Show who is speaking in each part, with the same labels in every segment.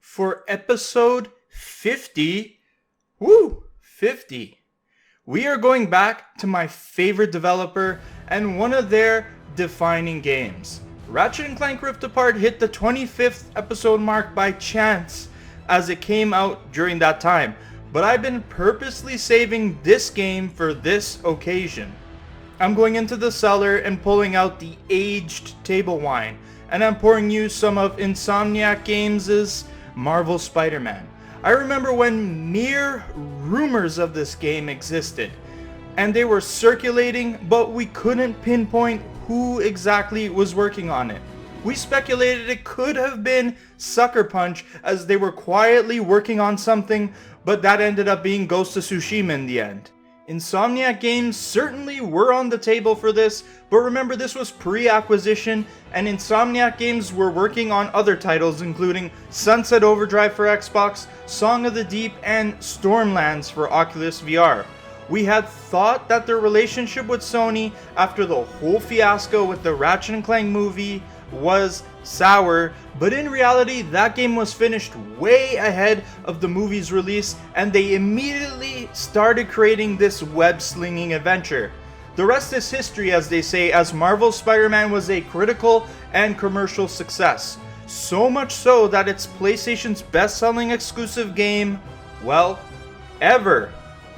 Speaker 1: for episode 50. Woo! 50. We are going back to my favorite developer and one of their defining games. Ratchet & Clank Rift Apart hit the 25th episode mark by chance as it came out during that time, but I've been purposely saving this game for this occasion. I'm going into the cellar and pulling out the aged table wine, and I'm pouring you some of Insomniac Games' Marvel Spider-Man. I remember when mere rumors of this game existed, and they were circulating, but we couldn't pinpoint who exactly was working on it. We speculated it could have been Sucker Punch, as they were quietly working on something, but that ended up being Ghost of Tsushima in the end. Insomniac Games certainly were on the table for this, but remember this was pre-acquisition, and Insomniac Games were working on other titles including Sunset Overdrive for Xbox, Song of the Deep, and Stormlands for Oculus VR. We had thought that their relationship with Sony after the whole fiasco with the Ratchet & Clank movie was sour, but in reality that game was finished way ahead of the movie's release, and they immediately started creating this web-slinging adventure. The rest is history, as they say, as Marvel's Spider-Man was a critical and commercial success. So much so that it's PlayStation's best-selling exclusive game, well, ever.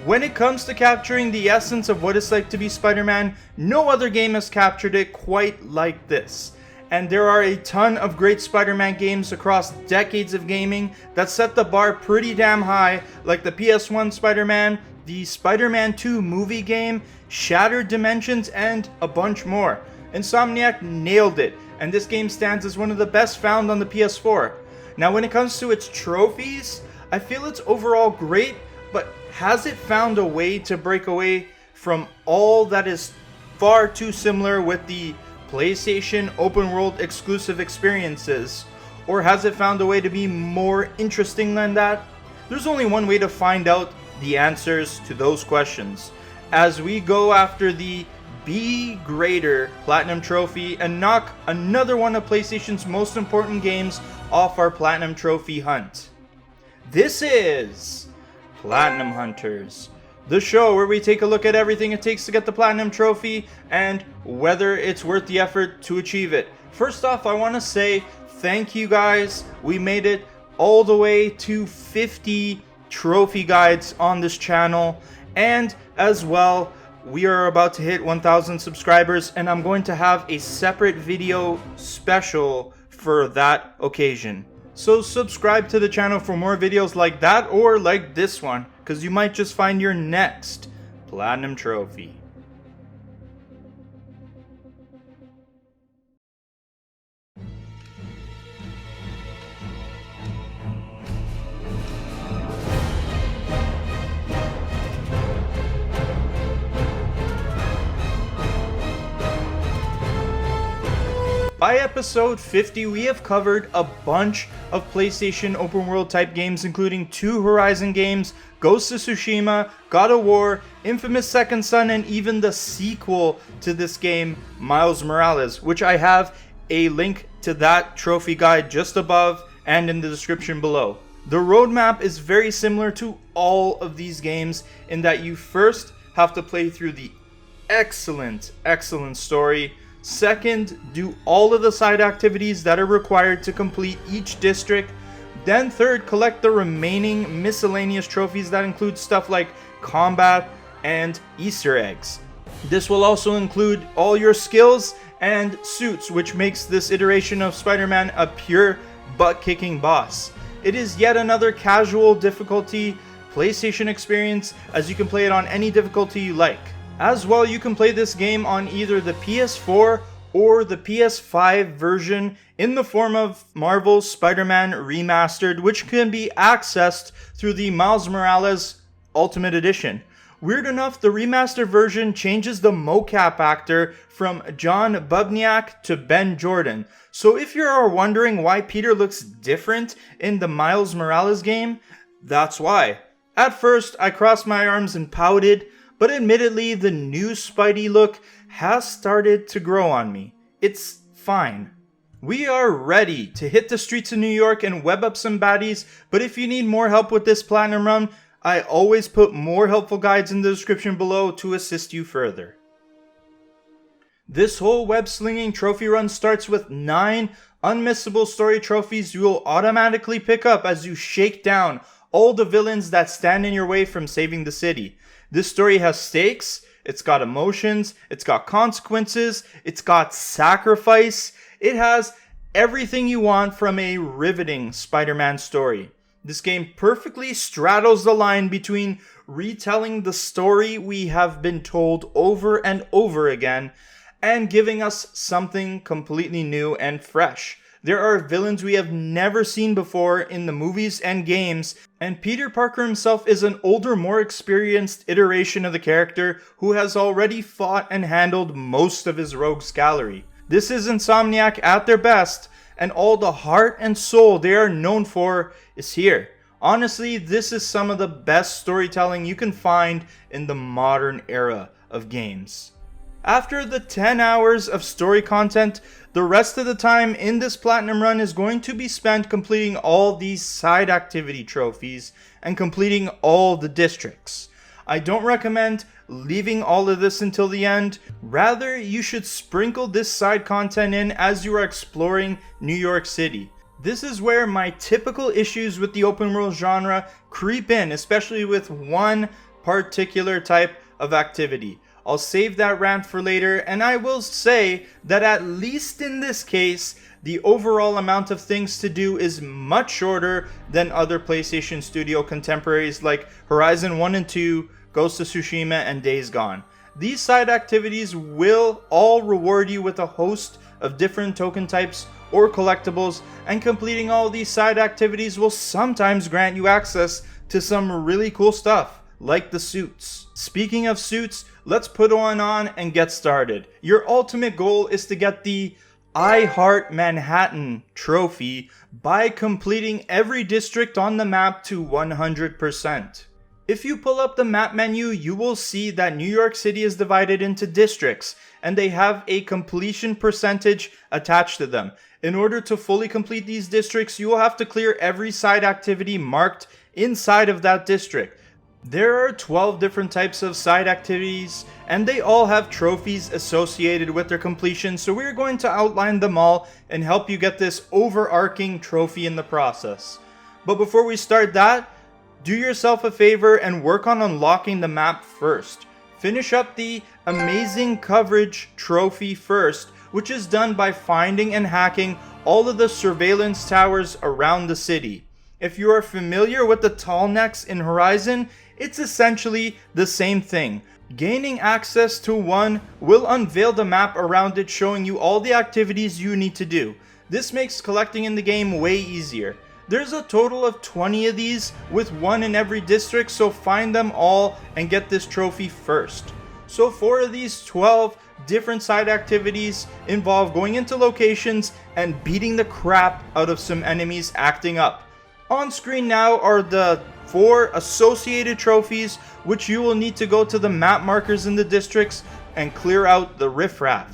Speaker 1: When it comes to capturing the essence of what it's like to be Spider-Man, no other game has captured it quite like this. And there are a ton of great Spider-Man games across decades of gaming that set the bar pretty damn high, like the PS1 Spider-Man, the Spider-Man 2 movie game, Shattered Dimensions, and a bunch more. Insomniac nailed it, and this game stands as one of the best found on the PS4. Now when it comes to its trophies, I feel it's overall great, but has it found a way to break away from all that is far too similar with the PlayStation open world exclusive experiences? Or has it found a way to be more interesting than that? There's only one way to find out the answers to those questions as we go after the Be Greater Platinum Trophy and knock another one of PlayStation's most important games off our Platinum Trophy hunt. This is Platinum Hunters, the show where we take a look at everything it takes to get the Platinum Trophy and whether it's worth the effort to achieve it. First off, I want to say thank you guys. We made it all the way to 50 trophy guides on this channel, and as well, we are about to hit 1,000 subscribers, and I'm going to have a separate video special for that occasion. So subscribe to the channel for more videos like that or like this one, because you might just find your next Platinum Trophy. By episode 50, we have covered a bunch of PlayStation open world type games, including 2 Horizon games, Ghost of Tsushima, God of War, Infamous Second Son, and even the sequel to this game, Miles Morales, which I have a link to that trophy guide just above and in the description below. The roadmap is very similar to all of these games in that you first have to play through the excellent story. Second, do all of the side activities that are required to complete each district. Then third, collect the remaining miscellaneous trophies that include stuff like combat and Easter eggs. This will also include all your skills and suits, which makes this iteration of Spider-Man a pure butt-kicking boss. It is yet another casual difficulty PlayStation experience, as you can play it on any difficulty you like. As well, you can play this game on either the PS4 or the PS5 version in the form of Marvel's Spider-Man Remastered, which can be accessed through the Miles Morales Ultimate Edition. Weird enough, the remastered version changes the mocap actor from John Bubniak to Ben Jordan. So if you're wondering why Peter looks different in the Miles Morales game, that's why. At first, I crossed my arms and pouted, but admittedly, the new Spidey look has started to grow on me. It's fine. We are ready to hit the streets of New York and web up some baddies, but if you need more help with this platinum run, I always put more helpful guides in the description below to assist you further. This whole web slinging trophy run starts with 9 unmissable story trophies you will automatically pick up as you shake down all the villains that stand in your way from saving the city. This story has stakes, it's got emotions, it's got consequences, it's got sacrifice. It has everything you want from a riveting Spider-Man story. This game perfectly straddles the line between retelling the story we have been told over and over again and giving us something completely new and fresh. There are villains we have never seen before in the movies and games, and Peter Parker himself is an older, more experienced iteration of the character who has already fought and handled most of his rogues gallery. This is Insomniac at their best, and all the heart and soul they are known for is here. Honestly, this is some of the best storytelling you can find in the modern era of games. After the 10 hours of story content, the rest of the time in this platinum run is going to be spent completing all these side activity trophies and completing all the districts. I don't recommend leaving all of this until the end. Rather, you should sprinkle this side content in as you are exploring New York City. This is where my typical issues with the open world genre creep in, especially with one particular type of activity. I'll save that rant for later, and I will say that at least in this case, the overall amount of things to do is much shorter than other PlayStation Studio contemporaries like Horizon 1 and 2, Ghost of Tsushima, and Days Gone. These side activities will all reward you with a host of different token types or collectibles, and completing all these side activities will sometimes grant you access to some really cool stuff, like the suits. Speaking of suits, let's put one on and get started. Your ultimate goal is to get the I Heart Manhattan trophy by completing every district on the map to 100%. If you pull up the map menu, you will see that New York City is divided into districts, and they have a completion percentage attached to them. In order to fully complete these districts, you will have to clear every side activity marked inside of that district. There are 12 different types of side activities, and they all have trophies associated with their completion, so we're going to outline them all and help you get this overarching trophy in the process. But before we start that, do yourself a favor and work on unlocking the map first. Finish up the Amazing Coverage trophy first, which is done by finding and hacking all of the surveillance towers around the city. If you are familiar with the tall necks in Horizon, it's essentially the same thing. Gaining access to one will unveil the map around it, showing you all the activities you need to do. This makes collecting in the game way easier. There's a total of 20 of these, with one in every district, so find them all and get this trophy first. So 4 of these 12 different side activities involve going into locations and beating the crap out of some enemies acting up. On screen now are the 4 associated trophies, which you will need to go to the map markers in the districts and clear out the riffraff.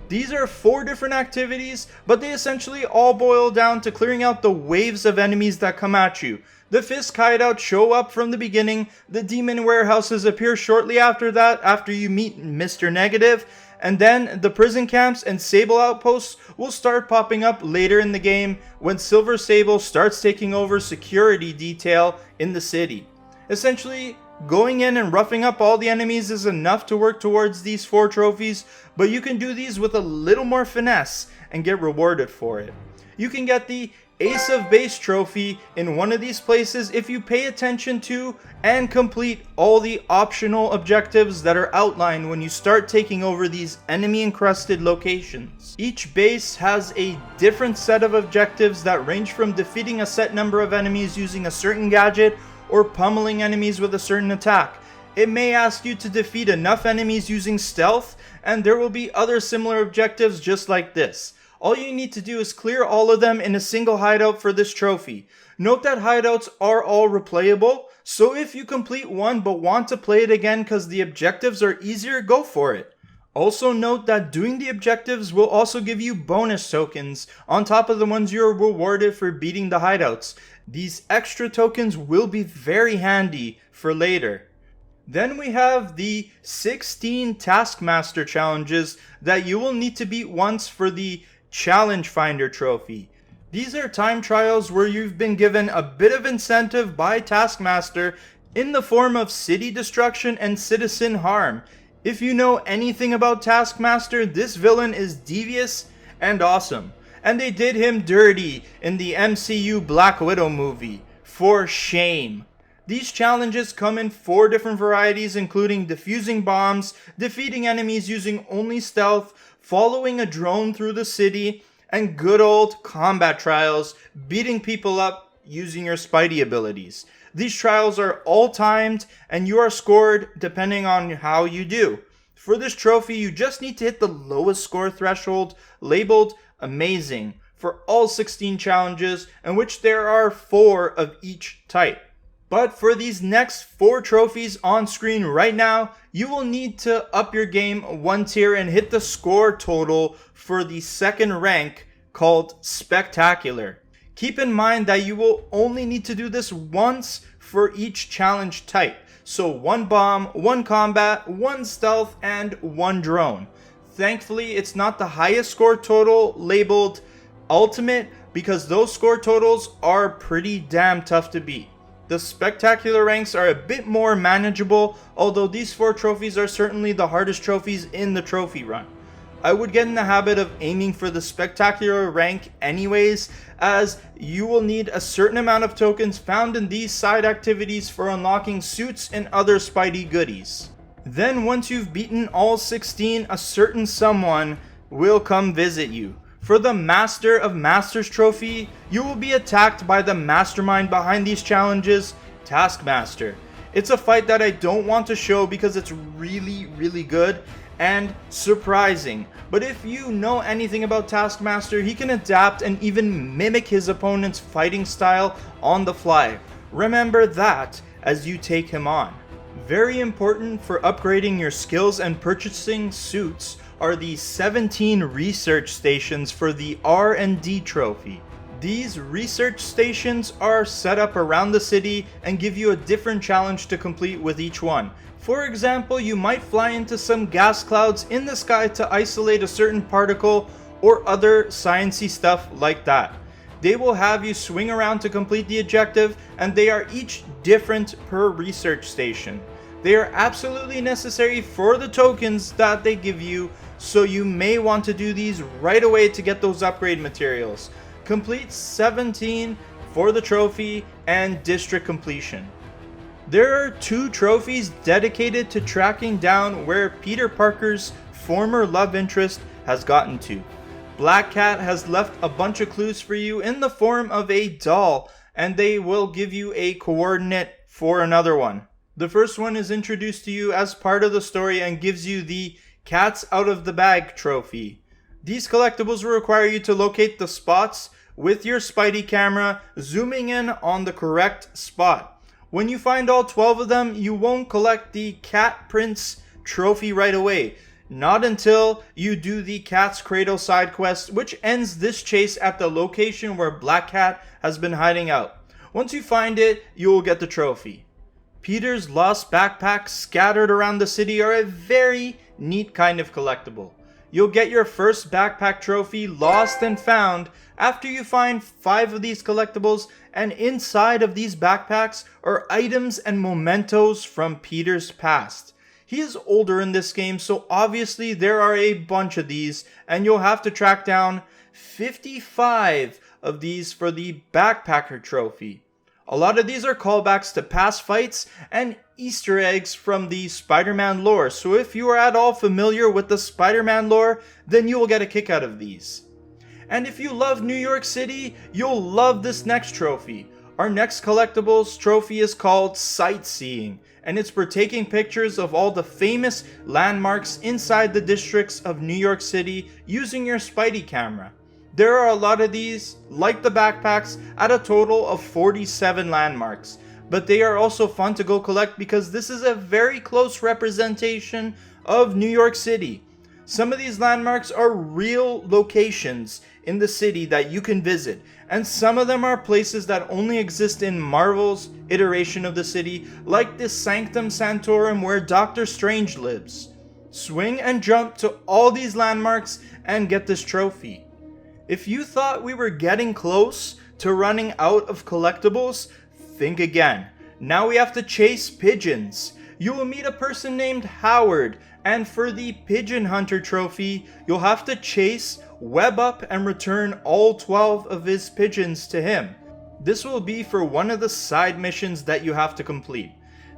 Speaker 1: These are 4 different activities, but they essentially all boil down to clearing out the waves of enemies that come at you. The Fisk hideouts show up from the beginning, the demon warehouses appear shortly after that after you meet Mr. Negative, and then the prison camps and Sable Outposts will start popping up later in the game when Silver Sable starts taking over security detail in the city. Essentially, going in and roughing up all the enemies is enough to work towards these 4 trophies, but you can do these with a little more finesse and get rewarded for it. You can get the Ace of Base trophy in one of these places if you pay attention to and complete all the optional objectives that are outlined when you start taking over these enemy encrusted locations. Each base has a different set of objectives that range from defeating a set number of enemies using a certain gadget or pummeling enemies with a certain attack. It may ask you to defeat enough enemies using stealth, and there will be other similar objectives just like this. All you need to do is clear all of them in a single hideout for this trophy. Note that hideouts are all replayable, so if you complete one but want to play it again because the objectives are easier, go for it. Also note that doing the objectives will also give you bonus tokens on top of the ones you're rewarded for beating the hideouts. These extra tokens will be very handy for later. Then we have the 16 Taskmaster challenges that you will need to beat once for the Challenge Finder trophy. These are time trials where you've been given a bit of incentive by Taskmaster in the form of city destruction and citizen harm. If you know anything about Taskmaster, this villain is devious and awesome. And they did him dirty in the MCU Black Widow movie. For shame. These challenges come in 4 different varieties, including defusing bombs, defeating enemies using only stealth, following a drone through the city, and good old combat trials, beating people up using your Spidey abilities. These trials are all timed, and you are scored depending on how you do. For this trophy, you just need to hit the lowest score threshold, labeled Amazing, for all 16 challenges, in which there are 4 of each type. But for these next 4 trophies on screen right now, you will need to up your game 1 tier and hit the score total for the second rank called Spectacular. Keep in mind that you will only need to do this once for each challenge type. So 1 bomb, 1 combat, 1 stealth, and 1 drone. Thankfully, it's not the highest score total labeled Ultimate, because those score totals are pretty damn tough to beat. The spectacular ranks are a bit more manageable, although these 4 trophies are certainly the hardest trophies in the trophy run. I would get in the habit of aiming for the spectacular rank anyways, as you will need a certain amount of tokens found in these side activities for unlocking suits and other Spidey goodies. Then once you've beaten all 16, a certain someone will come visit you. For the Master of Masters trophy, you will be attacked by the mastermind behind these challenges, Taskmaster. It's a fight that I don't want to show because it's really good and surprising. But if you know anything about Taskmaster, he can adapt and even mimic his opponent's fighting style on the fly. Remember that as you take him on. Very important for upgrading your skills and purchasing suits are the 17 research stations for the R&D trophy. These research stations are set up around the city and give you a different challenge to complete with each one. For example, you might fly into some gas clouds in the sky to isolate a certain particle or other sciencey stuff like that. They will have you swing around to complete the objective, and they are each different per research station. They are absolutely necessary for the tokens that they give you, so you may want to do these right away to get those upgrade materials. Complete 17 for the trophy and district completion. There are 2 trophies dedicated to tracking down where Peter Parker's former love interest has gotten to. Black Cat has left a bunch of clues for you in the form of a doll, and they will give you a coordinate for another one. The first one is introduced to you as part of the story and gives you the Cats Out of the Bag trophy. These collectibles will require you to locate the spots with your Spidey camera, zooming in on the correct spot. When you find all 12 of them, you won't collect the Cat Prince trophy right away. Not until you do the Cat's Cradle side quest, which ends this chase at the location where Black Cat has been hiding out. Once you find it, you will get the trophy. Peter's lost backpacks scattered around the city are a very neat kind of collectible. You'll get your first backpack trophy, Lost and Found, after you find 5 of these collectibles, and inside of these backpacks are items and mementos from Peter's past. He is older in this game, so obviously there are a bunch of these, and you'll have to track down 55 of these for the Backpacker trophy. A lot of these are callbacks to past fights and Easter eggs from the Spider-Man lore, so if you are at all familiar with the Spider-Man lore, then you will get a kick out of these. And if you love New York City, you'll love this next trophy. Our next collectibles trophy is called Sightseeing, and it's for taking pictures of all the famous landmarks inside the districts of New York City using your Spidey camera. There are a lot of these, like the backpacks, at a total of 47 landmarks, but they are also fun to go collect because this is a very close representation of New York City. Some of these landmarks are real locations in the city that you can visit, and some of them are places that only exist in Marvel's iteration of the city, like this Sanctum Santorum where Doctor Strange lives. Swing and jump to all these landmarks and get this trophy. If you thought we were getting close to running out of collectibles, think again. Now we have to chase pigeons. You will meet a person named Howard, and for the Pigeon Hunter trophy, you'll have to chase, web up, and return all 12 of his pigeons to him. This will be for one of the side missions that you have to complete.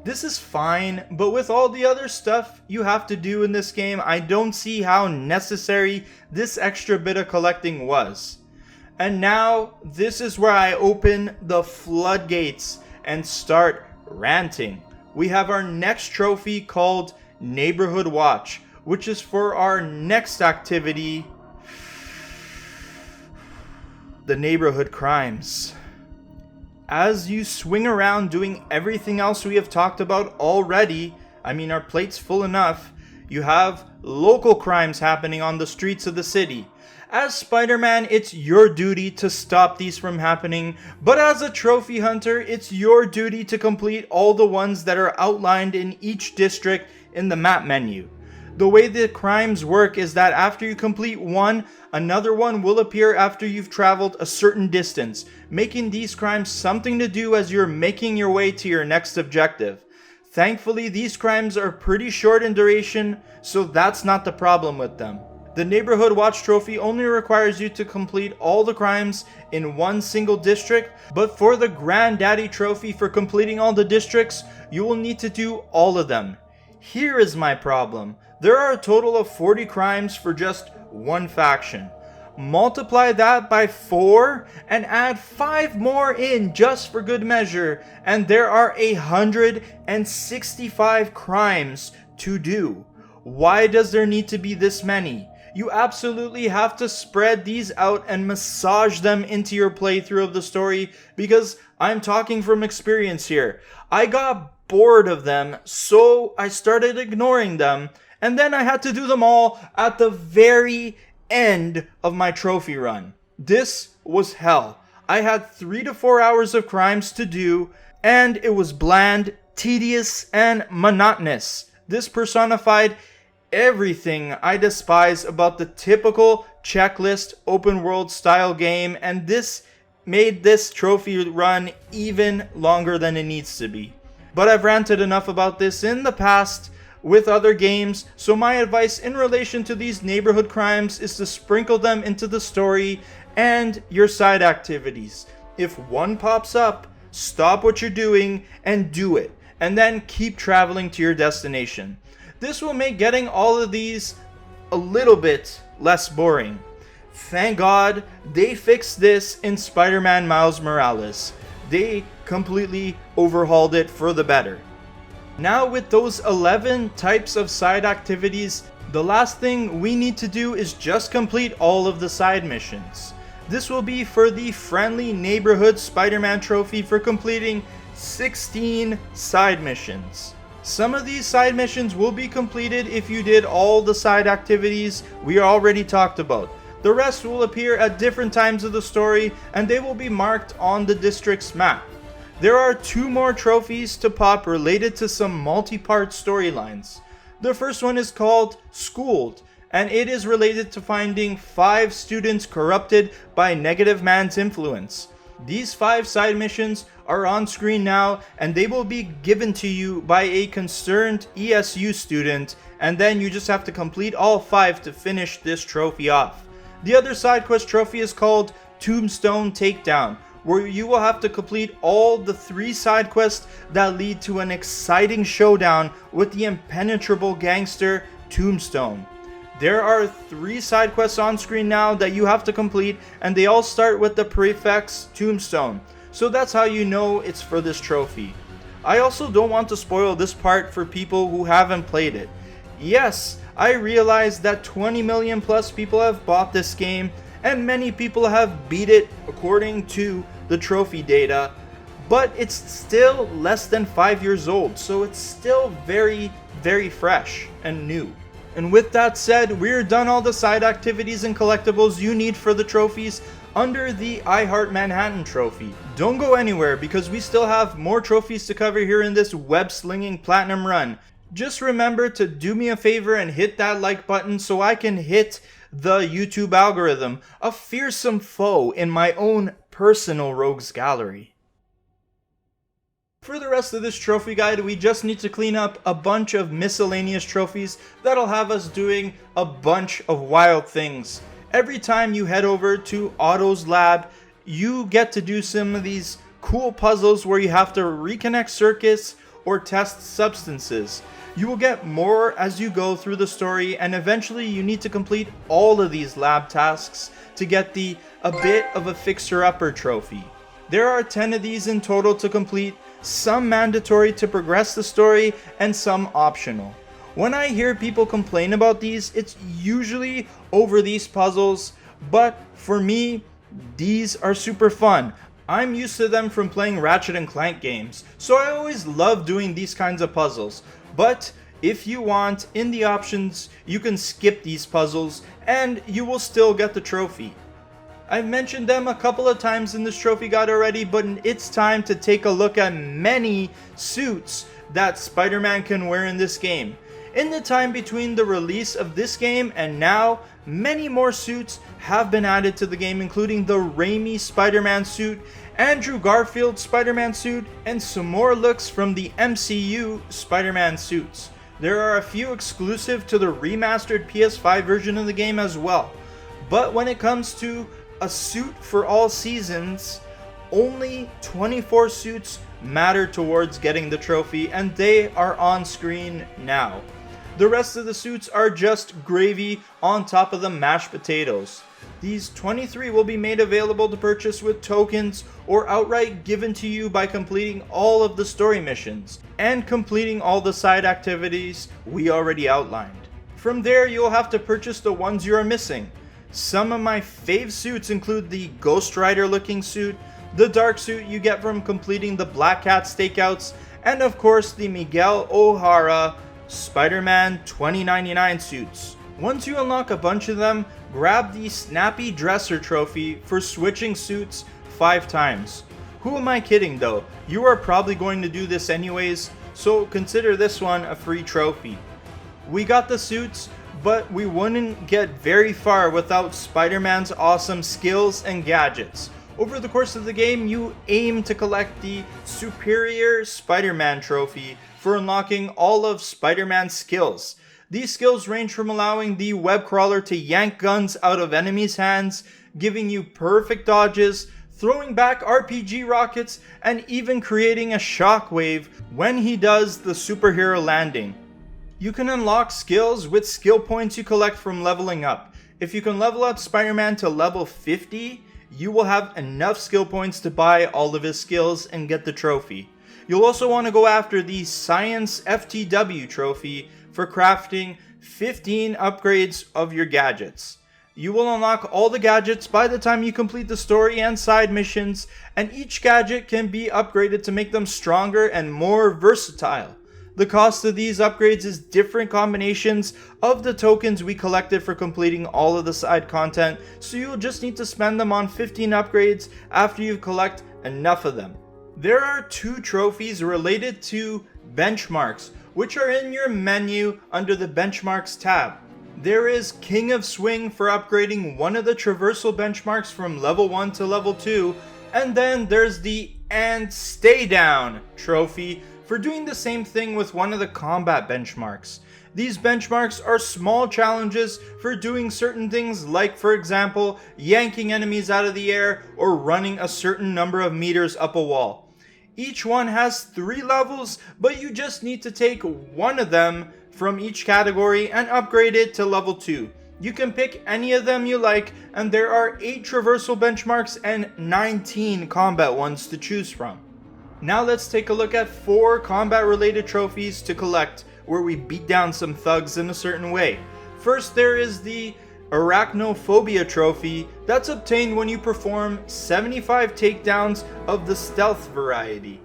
Speaker 1: This is fine, but with all the other stuff you have to do in this game, I don't see how necessary this extra bit of collecting was. And now, this is where I open the floodgates and start ranting. We have our next trophy called Neighborhood Watch, which is for our next activity, the neighborhood crimes. As you swing around doing everything else we have talked about already, I mean our plate's full enough, you have local crimes happening on the streets of the city. As Spider-Man, it's your duty to stop these from happening, but as a trophy hunter, it's your duty to complete all the ones that are outlined in each district in the map menu. The way the crimes work is that after you complete one, another one will appear after you've traveled a certain distance, making these crimes something to do as you're making your way to your next objective. Thankfully, these crimes are pretty short in duration, so that's not the problem with them. The Neighborhood Watch trophy only requires you to complete all the crimes in one single district, but for the Granddaddy trophy for completing all the districts, you will need to do all of them. Here is my problem. There are a total of 40 crimes for just one faction. Multiply that by 4 and add 5 more in just for good measure, and there are 165 crimes to do. Why does there need to be this many? You absolutely have to spread these out and massage them into your playthrough of the story, because I'm talking from experience here. I got bored of them, so I started ignoring them, and then I had to do them all at the very end of my trophy run. This was hell. I had 3 to 4 hours of crimes to do, and it was bland, tedious, and monotonous. This personified everything I despise about the typical checklist open world style game, and this made this trophy run even longer than it needs to be. But I've ranted enough about this in the past with other games, so my advice in relation to these neighborhood crimes is to sprinkle them into the story and your side activities. If one pops up, stop what you're doing and do it, and then keep traveling to your destination. This will make getting all of these a little bit less boring. Thank God they fixed this in Spider-Man Miles Morales. They completely overhauled it for the better. Now with those 11 types of side activities, the last thing we need to do is just complete all of the side missions. This will be for the Friendly Neighborhood Spider-Man trophy for completing 16 side missions. Some of these side missions will be completed if you did all the side activities we already talked about. The rest will appear at different times of the story, and they will be marked on the district's map. There are 2 more trophies to pop related to some multi-part storylines. The first one is called Schooled, and it is related to finding 5 students corrupted by Negative Man's influence. These 5 side missions are on screen now, and they will be given to you by a concerned ESU student, and then you just have to complete all 5 to finish this trophy off. The other side quest trophy is called Tombstone Takedown, where you will have to complete all the 3 side quests that lead to an exciting showdown with the impenetrable gangster Tombstone. There are 3 side quests on screen now that you have to complete, and they all start with the prefix Tombstone, so that's how you know it's for this trophy. I also don't want to spoil this part for people who haven't played it. Yes, I realize that 20 million plus people have bought this game, and many people have beat it according to the trophy data, but it's still less than 5 years old, so it's still very, very fresh and new. And with that said, we're done all the side activities and collectibles you need for the trophies under the I Heart Manhattan trophy. Don't go anywhere because we still have more trophies to cover here in this web-slinging platinum run. Just remember to do me a favor and hit that like button so I can hit the YouTube algorithm, a fearsome foe in my own personal rogues gallery. For the rest of this trophy guide, we just need to clean up a bunch of miscellaneous trophies that'll have us doing a bunch of wild things. Every time you head over to Otto's lab, you get to do some of these cool puzzles where you have to reconnect circuits or test substances. You will get more as you go through the story, and eventually you need to complete all of these lab tasks to get the A Bit of a Fixer-Upper trophy. There are 10 of these in total to complete, some mandatory to progress the story and some optional. When I hear people complain about these, it's usually over these puzzles, but for me, these are super fun. I'm used to them from playing Ratchet & Clank games, so I always love doing these kinds of puzzles. But if you want, in the options, you can skip these puzzles and you will still get the trophy. I've mentioned them a couple of times in this trophy guide already, but it's time to take a look at many suits that Spider-Man can wear in this game. In the time between the release of this game and now, many more suits have been added to the game, including the Raimi Spider-Man suit, Andrew Garfield Spider-Man suit, and some more looks from the MCU Spider-Man suits. There are a few exclusive to the remastered PS5 version of the game as well. But when it comes to a suit for all seasons, only 24 suits matter towards getting the trophy, and they are on screen now. The rest of the suits are just gravy on top of the mashed potatoes. These 23 will be made available to purchase with tokens or outright given to you by completing all of the story missions and completing all the side activities we already outlined. From there, you'll have to purchase the ones you are missing. Some of my fave suits include the Ghost Rider looking suit, the dark suit you get from completing the Black Cat Stakeouts, and of course the Miguel O'Hara Spider-Man 2099 suits. Once you unlock a bunch of them, grab the Snappy Dresser trophy for switching suits 5 times. Who am I kidding though? You are probably going to do this anyways, so consider this one a free trophy. We got the suits, but we wouldn't get very far without Spider-Man's awesome skills and gadgets. Over the course of the game, you aim to collect the Superior Spider-Man trophy for unlocking all of Spider-Man's skills. These skills range from allowing the web crawler to yank guns out of enemies' hands, giving you perfect dodges, throwing back RPG rockets, and even creating a shockwave when he does the superhero landing. You can unlock skills with skill points you collect from leveling up. If you can level up Spider-Man to level 50, you will have enough skill points to buy all of his skills and get the trophy. You'll also want to go after the Science FTW trophy for crafting 15 upgrades of your gadgets. You will unlock all the gadgets by the time you complete the story and side missions, and each gadget can be upgraded to make them stronger and more versatile. The cost of these upgrades is different combinations of the tokens we collected for completing all of the side content, so you'll just need to spend them on 15 upgrades after you collect enough of them. There are 2 trophies related to benchmarks, which are in your menu under the Benchmarks tab. There is King of Swing for upgrading one of the traversal benchmarks from level 1 to level 2, and then there's the And Stay Down trophy for doing the same thing with one of the combat benchmarks. These benchmarks are small challenges for doing certain things like, for example, yanking enemies out of the air or running a certain number of meters up a wall. Each one has 3 levels, but you just need to take one of them from each category and upgrade it to level 2. You can pick any of them you like, and there are 8 traversal benchmarks and 19 combat ones to choose from. Now let's take a look at 4 combat related trophies to collect where we beat down some thugs in a certain way. First, there is the Arachnophobia trophy that's obtained when you perform 75 takedowns of the stealth variety.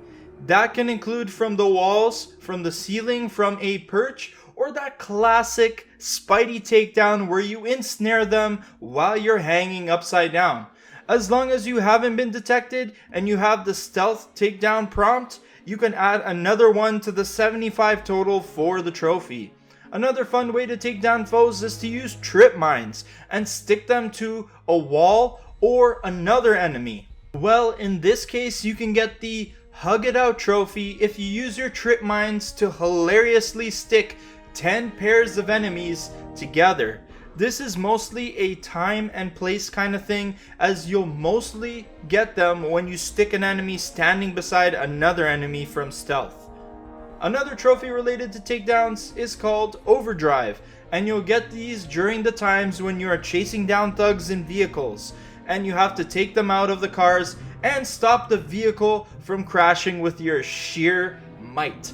Speaker 1: That can include from the walls, from the ceiling, from a perch, or that classic Spidey takedown where you ensnare them while you're hanging upside down. As long as you haven't been detected and you have the stealth takedown prompt, you can add another one to the 75 total for the trophy. Another fun way to take down foes is to use trip mines and stick them to a wall or another enemy. Well, in this case, you can get the Hug It Out trophy if you use your trip mines to hilariously stick 10 pairs of enemies together. This is mostly a time and place kind of thing, as you'll mostly get them when you stick an enemy standing beside another enemy from stealth. Another trophy related to takedowns is called Overdrive, and you'll get these during the times when you are chasing down thugs in vehicles, and you have to take them out of the cars and stop the vehicle from crashing with your sheer might.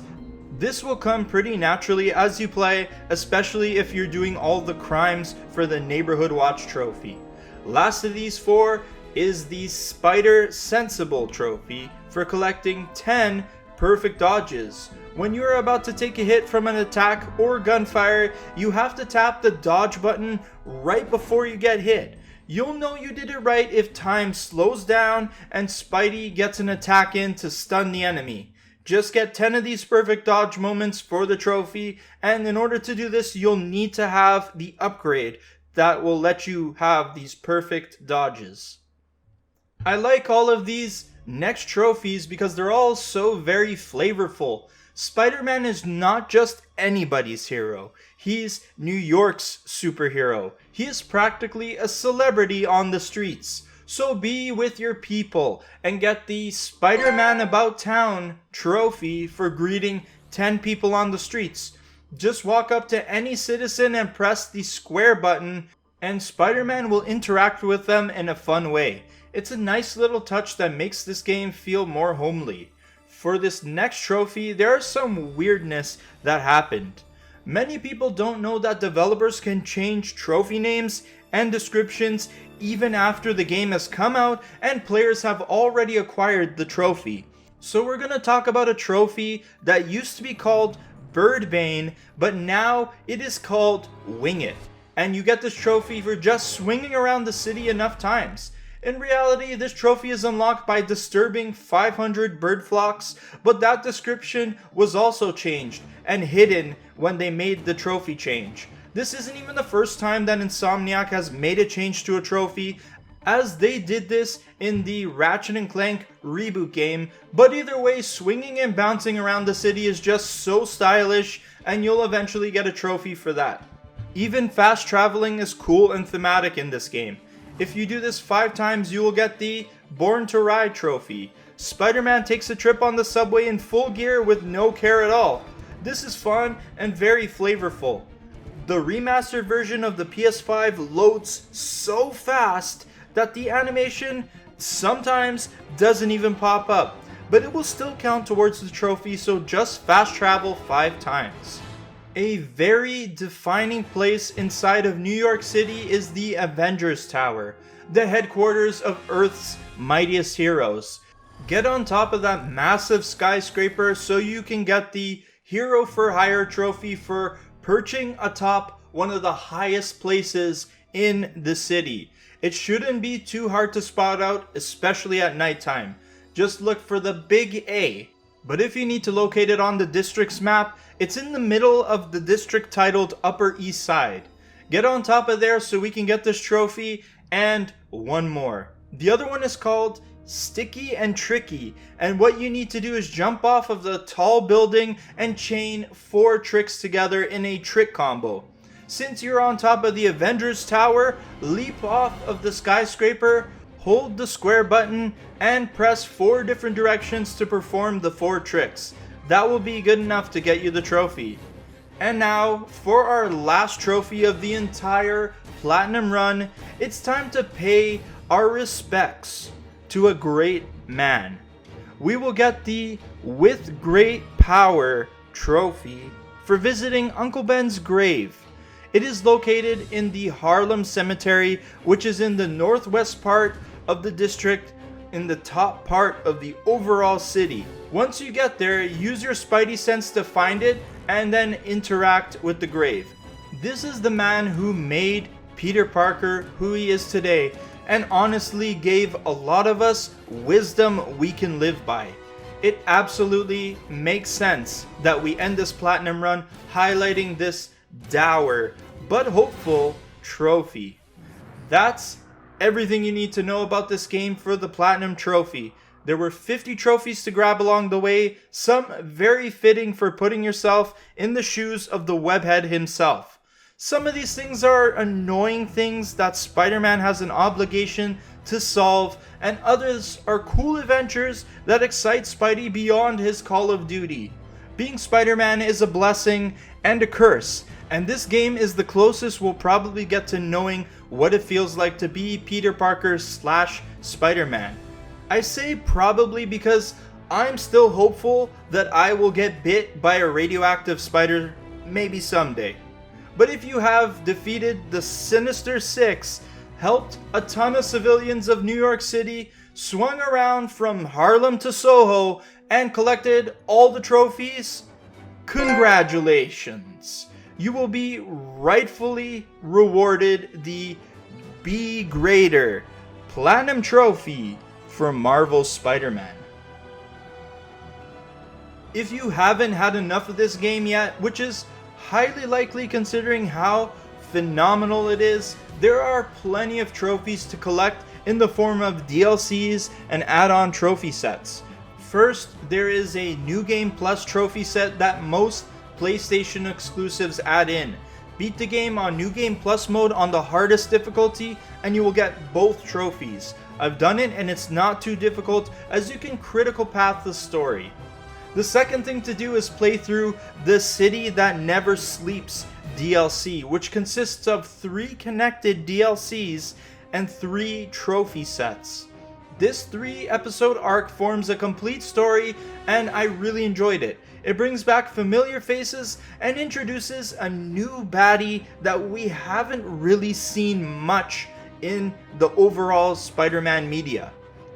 Speaker 1: This will come pretty naturally as you play, especially if you're doing all the crimes for the Neighborhood Watch trophy. Last of these four is the Spider Sensible trophy for collecting 10 perfect dodges. When you're about to take a hit from an attack or gunfire, you have to tap the dodge button right before you get hit. You'll know you did it right if time slows down and Spidey gets an attack in to stun the enemy. Just get 10 of these perfect dodge moments for the trophy, and in order to do this, you'll need to have the upgrade that will let you have these perfect dodges. I like all of these next trophies because they're all so very flavorful. Spider-Man is not just anybody's hero. He's New York's superhero. He is practically a celebrity on the streets. So be with your people and get the Spider-Man About Town trophy for greeting 10 people on the streets. Just walk up to any citizen and press the square button, and Spider-Man will interact with them in a fun way. It's a nice little touch that makes this game feel more homely. For this next trophy, there is some weirdness that happened. Many people don't know that developers can change trophy names and descriptions even after the game has come out and players have already acquired the trophy. So we're gonna talk about a trophy that used to be called Bane, but now it is called Wing It. And you get this trophy for just swinging around the city enough times. In reality, this trophy is unlocked by disturbing 500 bird flocks, but that description was also changed and hidden when they made the trophy change. This isn't even the first time that Insomniac has made a change to a trophy, as they did this in the Ratchet & Clank reboot game, but either way, swinging and bouncing around the city is just so stylish, and you'll eventually get a trophy for that. Even fast traveling is cool and thematic in this game. If you do this 5 times, you will get the Born to Ride trophy. Spider-Man takes a trip on the subway in full gear with no care at all. This is fun and very flavorful. The remastered version of the PS5 loads so fast that the animation sometimes doesn't even pop up, but it will still count towards the trophy, so just fast travel 5 times. A very defining place inside of New York City is the Avengers Tower, the headquarters of Earth's mightiest heroes. Get on top of that massive skyscraper so you can get the Hero for Hire trophy for perching atop one of the highest places in the city. It shouldn't be too hard to spot out, especially at nighttime. Just look for the big A. But if you need to locate it on the district's map, it's in the middle of the district titled Upper East Side. Get on top of there so we can get this trophy, and one more. The other one is called Sticky and Tricky, and what you need to do is jump off of the tall building and chain 4 tricks together in a trick combo. Since you're on top of the Avengers Tower, leap off of the skyscraper, hold the square button, and press 4 different directions to perform the 4 tricks. That will be good enough to get you the trophy. And now, for our last trophy of the entire Platinum run, it's time to pay our respects to a great man. We will get the With Great Power trophy for visiting Uncle Ben's grave. It is located in the Harlem Cemetery, which is in the northwest part of the district, in the top part of the overall city. Once you get there, use your spidey sense to find it and then interact with the grave. This is the man who made Peter Parker who he is today, and honestly gave a lot of us wisdom we can live by. It absolutely makes sense that we end this platinum run highlighting this dour but hopeful trophy. That's everything you need to know about this game for the platinum trophy. There were 50 trophies to grab along the way, some very fitting for putting yourself in the shoes of the webhead himself. Some of these things are annoying things that Spider-Man has an obligation to solve, and others are cool adventures that excite Spidey beyond his Call of Duty. Being Spider-Man is a blessing and a curse, and this game is the closest we'll probably get to knowing what it feels like to be Peter Parker / Spider-Man. I say probably because I'm still hopeful that I will get bit by a radioactive spider maybe someday. But if you have defeated the Sinister Six, helped a ton of civilians of New York City, swung around from Harlem to Soho, and collected all the trophies, congratulations! You will be rightfully rewarded the Be Greater Platinum Trophy for Marvel's Spider-Man. If you haven't had enough of this game yet, which is highly likely considering how phenomenal it is, there are plenty of trophies to collect in the form of DLCs and add-on trophy sets. First, there is a New Game Plus trophy set that most PlayStation exclusives add in. Beat the game on New Game Plus mode on the hardest difficulty and you will get both trophies. I've done it and it's not too difficult, as you can critical path the story. The second thing to do is play through the City That Never Sleeps DLC, which consists of 3 connected DLCs and 3 trophy sets. This 3-episode arc forms a complete story and I really enjoyed it. It brings back familiar faces and introduces a new baddie that we haven't really seen much in the overall Spider-Man media.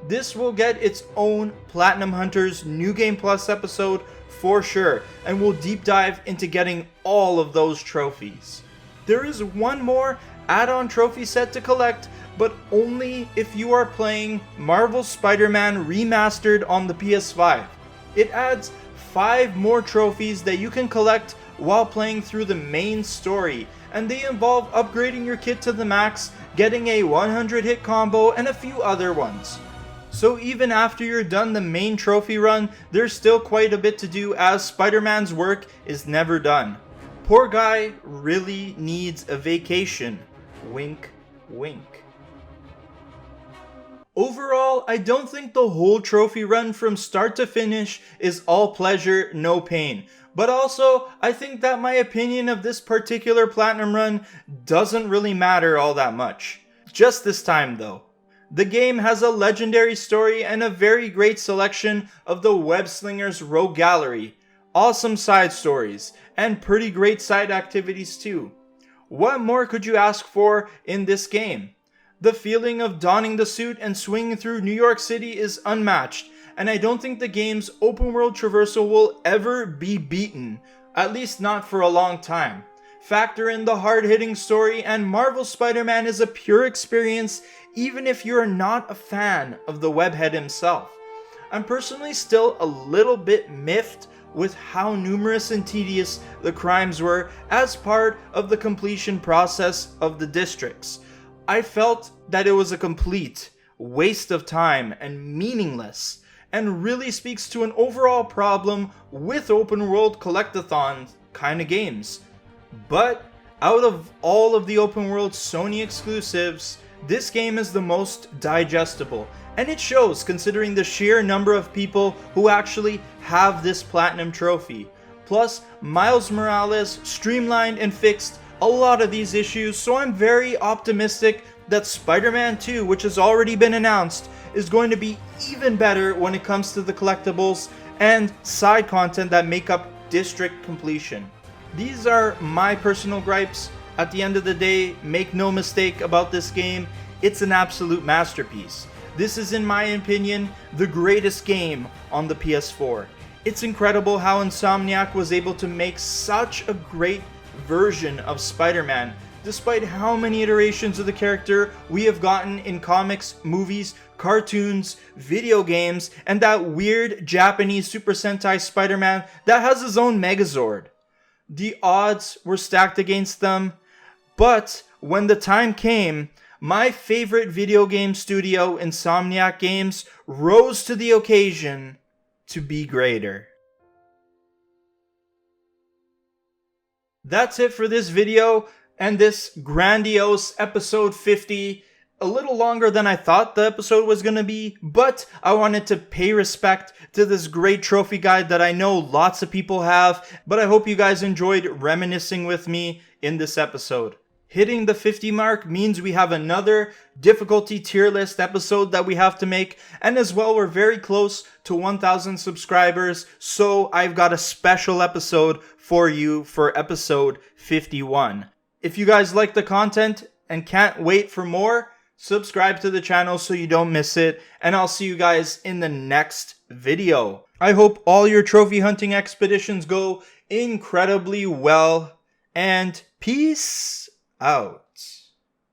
Speaker 1: This will get its own Platinum Hunters New Game Plus episode for sure, and we'll deep dive into getting all of those trophies. There is one more add-on trophy set to collect, but only if you are playing Marvel's Spider-Man Remastered on the PS5. It adds 5 more trophies that you can collect while playing through the main story, and they involve upgrading your kit to the max, getting a 100 hit combo, and a few other ones. So even after you're done the main trophy run, there's still quite a bit to do, as Spider-Man's work is never done. Poor guy really needs a vacation. Wink, wink. Overall, I don't think the whole trophy run from start to finish is all pleasure, no pain. But also, I think that my opinion of this particular platinum run doesn't really matter all that much. Just this time though. The game has a legendary story and a very great selection of the Web-Slingers Rogue Gallery. Awesome side stories, and pretty great side activities too. What more could you ask for in this game? The feeling of donning the suit and swinging through New York City is unmatched, and I don't think the game's open world traversal will ever be beaten, at least not for a long time. Factor in the hard-hitting story and Marvel's Spider-Man is a pure experience even if you're not a fan of the webhead himself. I'm personally still a little bit miffed with how numerous and tedious the crimes were as part of the completion process of the districts. I felt that it was a complete waste of time and meaningless, and really speaks to an overall problem with open world collectathon kind of games. But out of all of the open world Sony exclusives, this game is the most digestible, and it shows considering the sheer number of people who actually have this platinum trophy. Plus, Miles Morales streamlined and fixed a lot of these issues, so I'm very optimistic that Spider-Man 2, which has already been announced, is going to be even better when it comes to the collectibles and side content that make up district completion. These are my personal gripes. At the end of the day, make no mistake about this game, it's an absolute masterpiece. This is, in my opinion, the greatest game on the PS4. It's incredible how Insomniac was able to make such a great version of Spider-Man, despite how many iterations of the character we have gotten in comics, movies, cartoons, video games, and that weird Japanese Super Sentai Spider-Man that has his own Megazord. The odds were stacked against them, but when the time came, my favorite video game studio, Insomniac Games, rose to the occasion to be greater. That's it for this video and this grandiose episode 50. A little longer than I thought the episode was going to be, but I wanted to pay respect to this great trophy guide that I know lots of people have, but I hope you guys enjoyed reminiscing with me in this episode. Hitting the 50 mark means we have another difficulty tier list episode that we have to make, and as well, we're very close to 1,000 subscribers, so I've got a special episode for you for episode 51. If you guys like the content and can't wait for more, subscribe to the channel so you don't miss it, and I'll see you guys in the next video. I hope all your trophy hunting expeditions go incredibly well, and peace out.